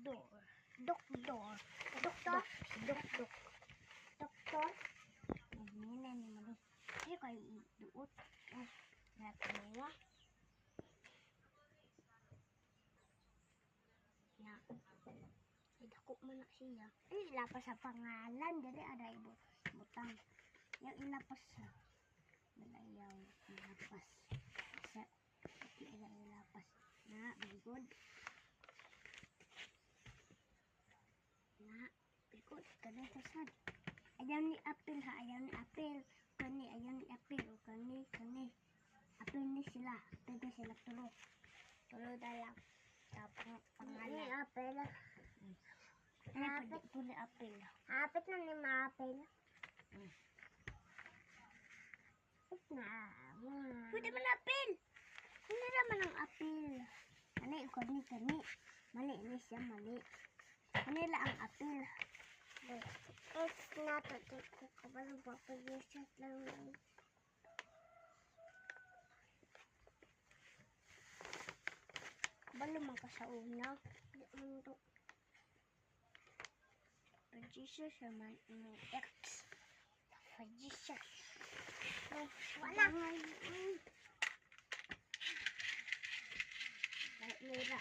doktor. Doktor. Doktor? Doktor. Doktor? Ini nih malu. Ini kayak duot. Lihat semua. Ya. Dako man na siya. Ay, ilapas sa pangalan. Dali ada ibu. Butang. Yung ilapas sa. Malayaw. Ilapas. Sa. Ilapas. Na, bigod. Na, bigod. Kada sa sad. Ayaw ni apil ha. Ayaw ni apil. Kani, ayaw ni apil. O kani. Apil ni sila. Apil ni sila tulo. Tulo dalang. Tapos pangalan. Ni apil. Hapit po ni apil. Hapit na ni ma-apil. Hapit na. Pwede man apil. Hindi naman ang apil. Kani. Mali ni siya, mali. Kanila ang apil. It's not a take ko kabalang papag-reset lang. Kabalo man ka sa una. Hindi man ito. Jesus naman yung X. Jesus. Oh, wala. Mira.